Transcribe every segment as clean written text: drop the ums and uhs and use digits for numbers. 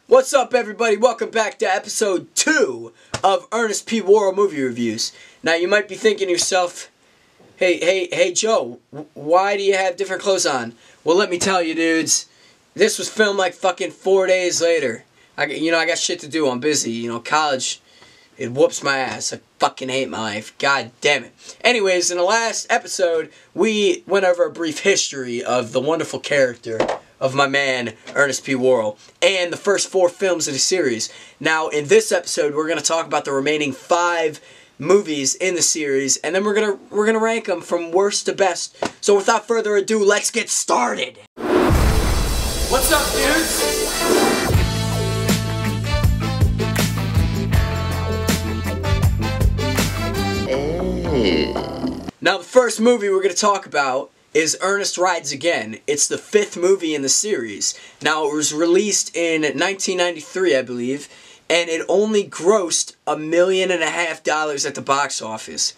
What's up, everybody? Welcome back to episode 2 of Ernest P. Worrell Movie Reviews. Now, you might be thinking to yourself, hey, Joe, why do you have different clothes on? Well, let me tell you, dudes, this was filmed like fucking 4 days later. I got shit to do. I'm busy. College, it whoops my ass. I fucking hate my life. God damn it. Anyways, in the last episode, we went over a brief history of the wonderful character of my man, Ernest P. Worrell, and the first 4 films of the series. Now, in this episode, we're going to talk about the remaining 5 movies in the series, and then we're gonna rank them from worst to best. So without further ado, let's get started. What's up, dudes? Now, the first movie we're going to talk about is Ernest Rights again. It's the 5th movie in the series. Now, it was released in 1993, I believe, and it only grossed $1.5 million at the box office.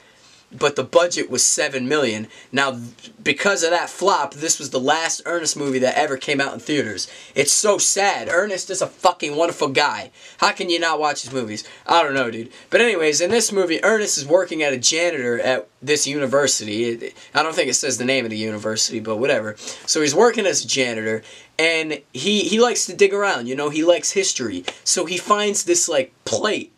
But the budget was $7 million. Now, because of that flop, this was the last Ernest movie that ever came out in theaters. It's so sad. Ernest is a fucking wonderful guy. How can you not watch his movies? I don't know, dude. But anyways, in this movie, Ernest is working at a janitor at this university. I don't think it says the name of the university, but whatever. So he's working as a janitor, and he likes to dig around. He likes history. So he finds this, plate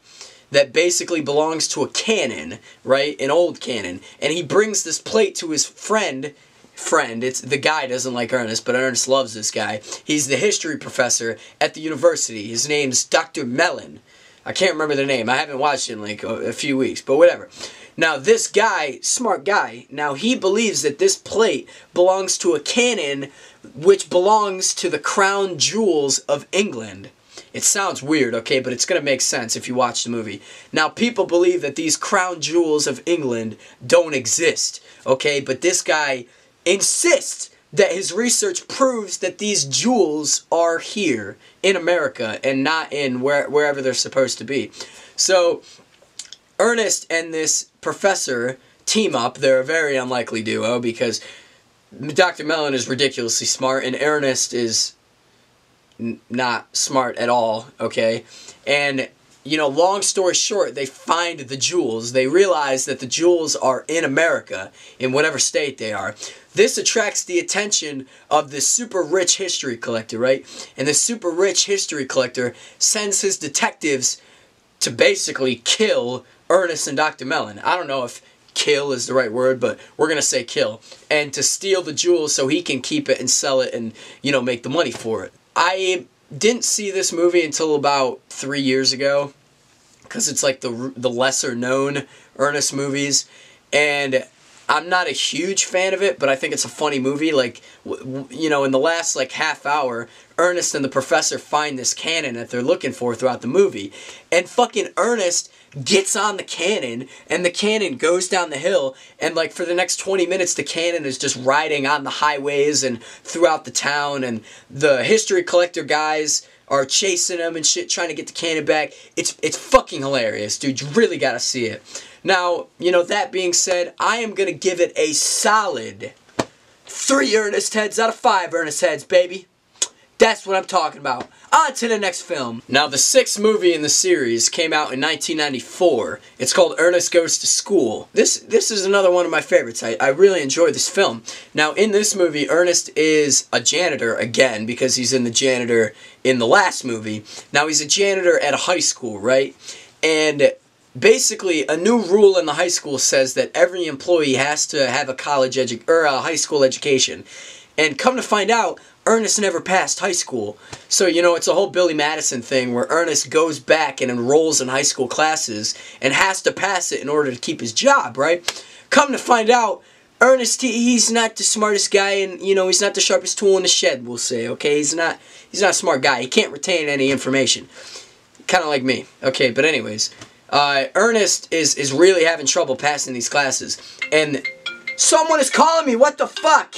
that basically belongs to a cannon, right? An old cannon. And he brings this plate to his friend. The guy doesn't like Ernest, but Ernest loves this guy. He's the history professor at the university. His name's Dr. Mellon. I can't remember the name. I haven't watched it in a few weeks, but whatever. Now, this guy, smart guy, now he believes that this plate belongs to a cannon which belongs to the crown jewels of England. It sounds weird, okay, but it's going to make sense if you watch the movie. Now, people believe that these crown jewels of England don't exist, okay, but this guy insists that his research proves that these jewels are here in America and not in wherever they're supposed to be. So, Ernest and this professor team up. They're a very unlikely duo because Dr. Mellon is ridiculously smart and Ernest is not smart at all, okay? And, long story short, they find the jewels. They realize that the jewels are in America, in whatever state they are. This attracts the attention of this super rich history collector, right? And the super rich history collector sends his detectives to basically kill Ernest and Dr. Mellon. I don't know if kill is the right word, but we're going to say kill. And to steal the jewels so he can keep it and sell it and, make the money for it. I didn't see this movie until about 3 years ago, because it's like the lesser known Ernest movies, and I'm not a huge fan of it, but I think it's a funny movie. In the last half hour, Ernest and the professor find this cannon that they're looking for throughout the movie, and fucking Ernest gets on the cannon, and the cannon goes down the hill, and for the next 20 minutes the cannon is just riding on the highways and throughout the town, and the history collector guys are chasing him and shit, trying to get the cannon back. It's fucking hilarious, dude. You really gotta see it. Now, that being said, I am gonna give it a solid 3 Ernest heads out of 5 Ernest heads, baby. That's what I'm talking about. On to the next film. Now, the 6th movie in the series came out in 1994. It's called Ernest Goes to School. This is another one of my favorites. I really enjoyed this film. Now, in this movie, Ernest is a janitor again, because he's in the janitor in the last movie. Now, he's a janitor at a high school, right? And basically, a new rule in the high school says that every employee has to have a high school education. And come to find out, Ernest never passed high school. So, it's a whole Billy Madison thing where Ernest goes back and enrolls in high school classes and has to pass it in order to keep his job, right? Come to find out, Ernest, he's not the smartest guy, and, he's not the sharpest tool in the shed, we'll say, okay? He's not a smart guy. He can't retain any information. Kind of like me. Okay, but anyways, Ernest is really having trouble passing these classes. And someone is calling me, what the fuck?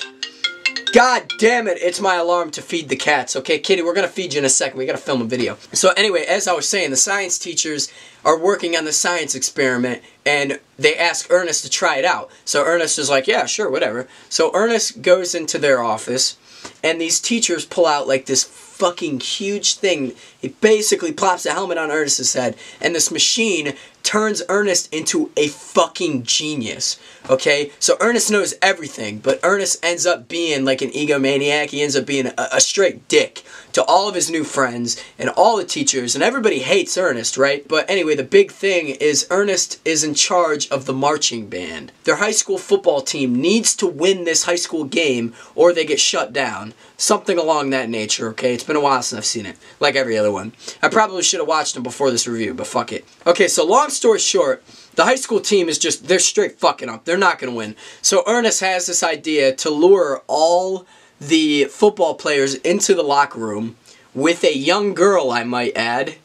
God damn it, it's my alarm to feed the cats. Okay, kitty, we're going to feed you in a second. We got to film a video. So anyway, as I was saying, the science teachers are working on the science experiment, and they ask Ernest to try it out. So Ernest is like, yeah, sure, whatever. So Ernest goes into their office, and these teachers pull out like this fucking huge thing. He basically plops a helmet on Ernest's head, and this machine turns Ernest into a fucking genius, okay? So Ernest knows everything, but Ernest ends up being like an egomaniac. He ends up being a straight dick to all of his new friends and all the teachers, and everybody hates Ernest, right? But anyway, the big thing is Ernest is in charge of the marching band. Their high school football team needs to win this high school game or they get shut down. Something along that nature, okay? It's been a while since I've seen it, like every other one. I probably should have watched them before this review, but fuck it. Okay, so long story short, the high school team is just, they're straight fucking up. They're not going to win. So Ernest has this idea to lure all the football players into the locker room with a young girl, I might add.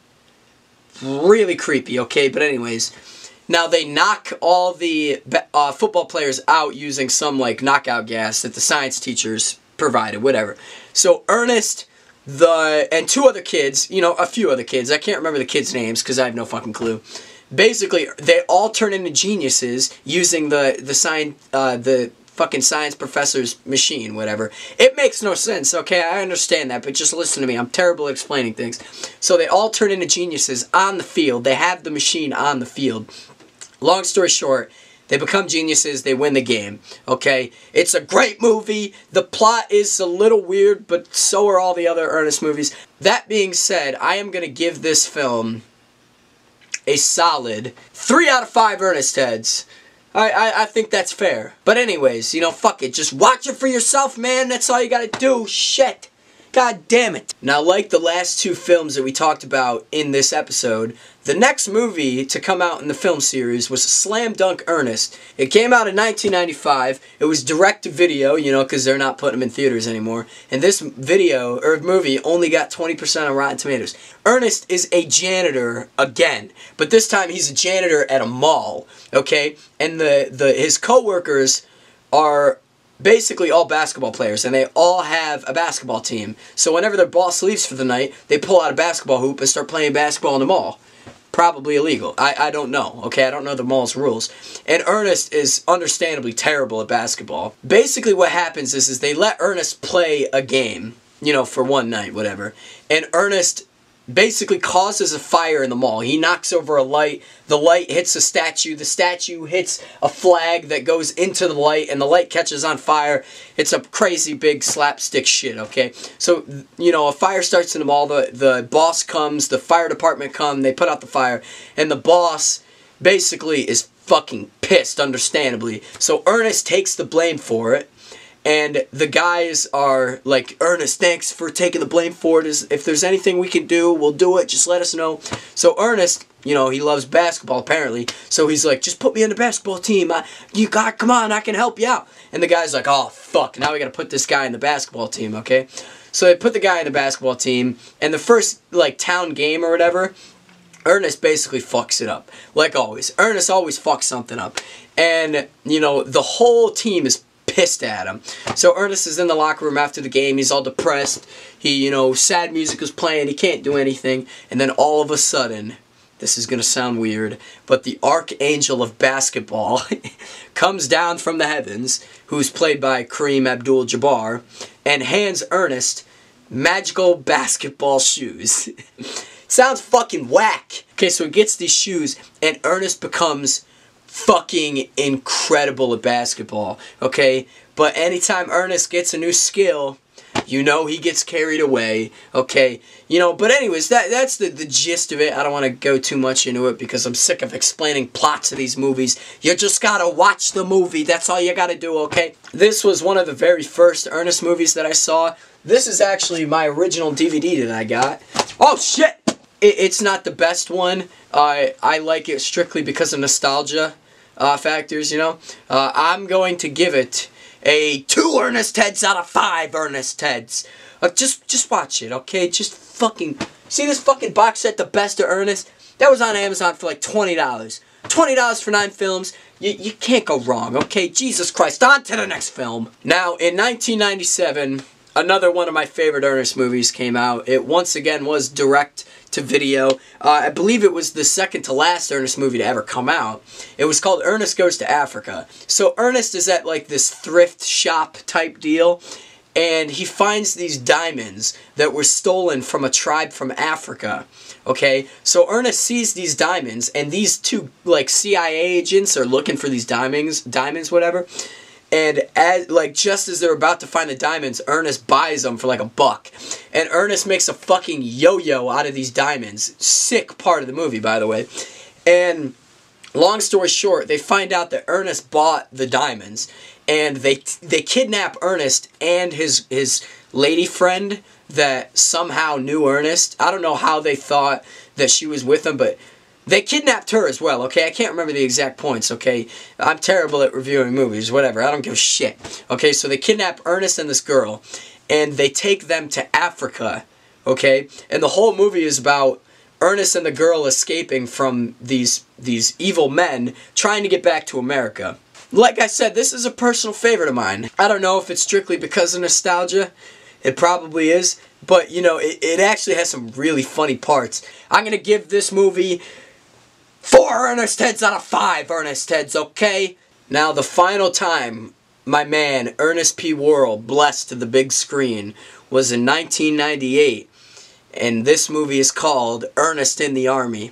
Really creepy, okay? But anyways, now they knock all the football players out using some like knockout gas that the science teachers provided, whatever. So Ernest, and two other kids, you know, a few other kids, I can't remember the kids' names because I have no fucking clue. Basically, they all turn into geniuses using the fucking science professor's machine, whatever. It makes no sense, okay? I understand that, but just listen to me. I'm terrible at explaining things. So they all turn into geniuses on the field. They have the machine on the field. Long story short, they become geniuses, they win the game, okay? It's a great movie. The plot is a little weird, but so are all the other Ernest movies. That being said, I am going to give this film a solid 3 out of 5 Ernest heads. I think that's fair. But anyways, you know, fuck it. Just watch it for yourself, man. That's all you gotta do. Shit. God damn it. Now, like the last 2 films that we talked about in this episode, the next movie to come out in the film series was Slam Dunk Ernest. It came out in 1995. It was direct-to-video, you know, because they're not putting them in theaters anymore. And this movie only got 20% on Rotten Tomatoes. Ernest is a janitor again, but this time he's a janitor at a mall, okay? And his co-workers are basically all basketball players, and they all have a basketball team. So whenever their boss leaves for the night, they pull out a basketball hoop and start playing basketball in the mall. Probably illegal. I don't know, okay? I don't know the mall's rules. And Ernest is understandably terrible at basketball. Basically what happens is they let Ernest play a game, you know, for one night, whatever. And Ernest basically causes a fire in the mall. He knocks over a light, the light hits a statue, the statue hits a flag that goes into the light, and the light catches on fire. It's a crazy big slapstick shit, okay? So, you know, a fire starts in the mall, the boss comes, the fire department come, they put out the fire, and the boss basically is fucking pissed, understandably. So Ernest takes the blame for it. And the guys are like, Ernest, thanks for taking the blame for it. If there's anything we can do, we'll do it. Just let us know. So Ernest, you know, he loves basketball apparently. So he's like, just put me on the basketball team. Come on, I can help you out. And the guy's like, oh, fuck. Now we got to put this guy in the basketball team, okay? So they put the guy in the basketball team. And the first, like, town game or whatever, Ernest basically fucks it up. Like always. Ernest always fucks something up. And, you know, the whole team is pissed at him. So Ernest is in the locker room after the game. He's all depressed. He, you know, sad music is playing. He can't do anything. And then all of a sudden, this is going to sound weird, but the archangel of basketball comes down from the heavens, who's played by Kareem Abdul-Jabbar, and hands Ernest magical basketball shoes. Sounds fucking whack. Okay, so he gets these shoes, and Ernest becomes fucking incredible at basketball, okay? But anytime Ernest gets a new skill, you know he gets carried away, okay? You know, but anyways, that's the gist of it. I don't want to go too much into it because I'm sick of explaining plots of these movies. You just gotta watch the movie. That's all you gotta do, okay? This was one of the very first Ernest movies that I saw. This is actually my original DVD that I got. Oh, shit! It's not the best one. I like it strictly because of nostalgia factors, you know. I'm going to give it a 2 Ernest heads out of 5 Ernest heads. Just watch it, okay? Just fucking see this fucking box set, The Best of Ernest. That was on Amazon for like $20. $20 for 9 films. You can't go wrong, okay? Jesus Christ. On to the next film. Now, in 1997, another one of my favorite Ernest movies came out. It once again was direct to video. I believe it was the second to last Ernest movie to ever come out. It was called Ernest Goes to Africa. So Ernest is at like this thrift shop type deal, and he finds these diamonds that were stolen from a tribe from Africa. Okay, so Ernest sees these diamonds, and these two, like, CIA agents are looking for these diamonds, whatever. And just as they're about to find the diamonds, Ernest buys them for like $1. And Ernest makes a fucking yo-yo out of these diamonds. Sick part of the movie, by the way. And long story short, they find out that Ernest bought the diamonds, and they kidnap Ernest and his lady friend that somehow knew Ernest. I don't know how they thought that she was with him, but they kidnapped her as well, okay? I can't remember the exact points, okay? I'm terrible at reviewing movies, whatever. I don't give a shit. Okay, so they kidnap Ernest and this girl, and they take them to Africa, okay? And the whole movie is about Ernest and the girl escaping from these evil men trying to get back to America. Like I said, this is a personal favorite of mine. I don't know if it's strictly because of nostalgia. It probably is. But, you know, it actually has some really funny parts. I'm going to give this movie 4 Ernest Heads out of 5 Ernest Heads, okay? Now, the final time my man, Ernest P. Worrell, blessed the big screen was in 1998. And this movie is called Ernest in the Army.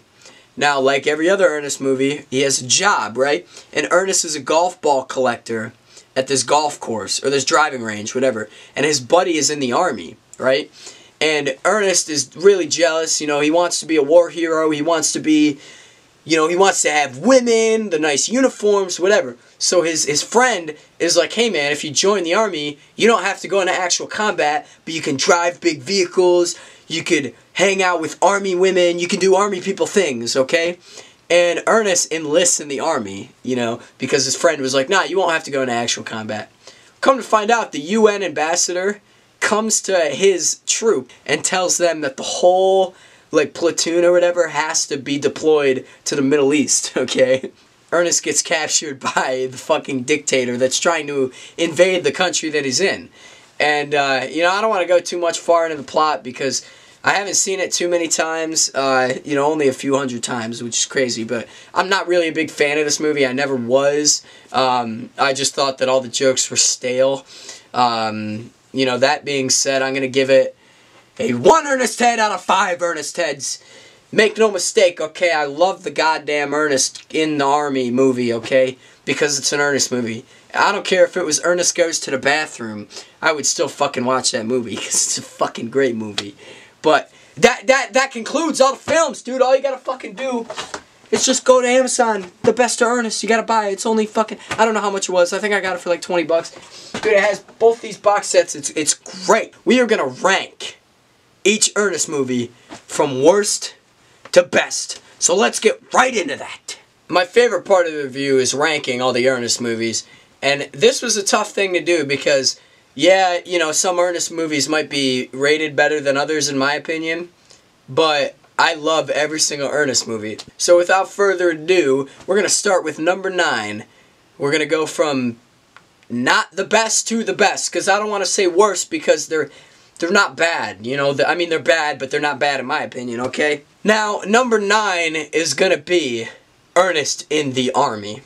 Now, like every other Ernest movie, he has a job, right? And Ernest is a golf ball collector at this golf course, or this driving range, whatever. And his buddy is in the Army, right? And Ernest is really jealous, you know, he wants to be a war hero, he wants to be, you know, he wants to have women, the nice uniforms, whatever. So his friend is like, hey man, if you join the Army, you don't have to go into actual combat, but you can drive big vehicles, you could hang out with Army women, you can do Army people things, okay? And Ernest enlists in the Army, you know, because his friend was like, nah, you won't have to go into actual combat. Come to find out, the UN ambassador comes to his troop and tells them that the whole, like, platoon or whatever has to be deployed to the Middle East, okay? Ernest gets captured by the fucking dictator that's trying to invade the country that he's in. And, you know, I don't want to go too much far into the plot because I haven't seen it too many times, you know, only a few hundred times, which is crazy, but I'm not really a big fan of this movie. I never was. I just thought that all the jokes were stale. You know, that being said, I'm going to give it a 1 Ernest Head out of 5 Ernest Heads. Make no mistake, okay, I love the goddamn Ernest in the Army movie, okay, because it's an Ernest movie. I don't care if it was Ernest Goes to the Bathroom. I would still fucking watch that movie because it's a fucking great movie. But that concludes all the films, dude. All you gotta fucking do is just go to Amazon. The Best of Ernest. You gotta buy it. It's only fucking, I don't know how much it was. I think I got it for like 20 bucks. Dude, it has both these box sets. It's great. We are gonna rank each Ernest movie from worst to best. So let's get right into that. My favorite part of the review is ranking all the Ernest movies. And this was a tough thing to do because, yeah, you know, some Ernest movies might be rated better than others in my opinion, but I love every single Ernest movie. So without further ado, we're going to start with number 9. We're going to go from not the best to the best, because I don't want to say worst because they're not bad, you know, I mean they're bad, but they're not bad in my opinion, okay? Now, number 9 is going to be Ernest in the Army.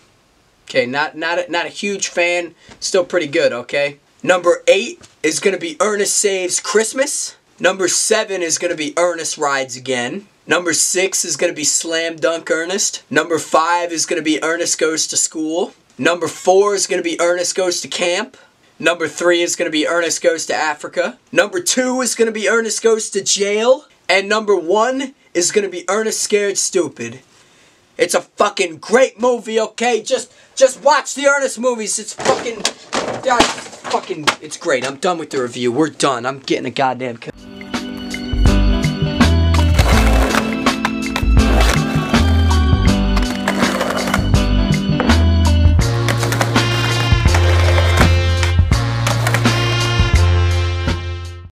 Okay, not a huge fan, still pretty good, okay? Number 8 is going to be Ernest Saves Christmas. Number 7 is going to be Ernest Rides Again. Number 6 is going to be Slam Dunk Ernest. Number 5 is going to be Ernest Goes to School. Number 4 is going to be Ernest Goes to Camp. Number 3 is going to be Ernest Goes to Africa. Number 2 is going to be Ernest Goes to Jail. And number 1 is going to be Ernest Scared Stupid. It's a fucking great movie, okay? Just watch the Ernest movies. It's fucking, it's great. I'm done with the review. We're done. I'm getting a goddamn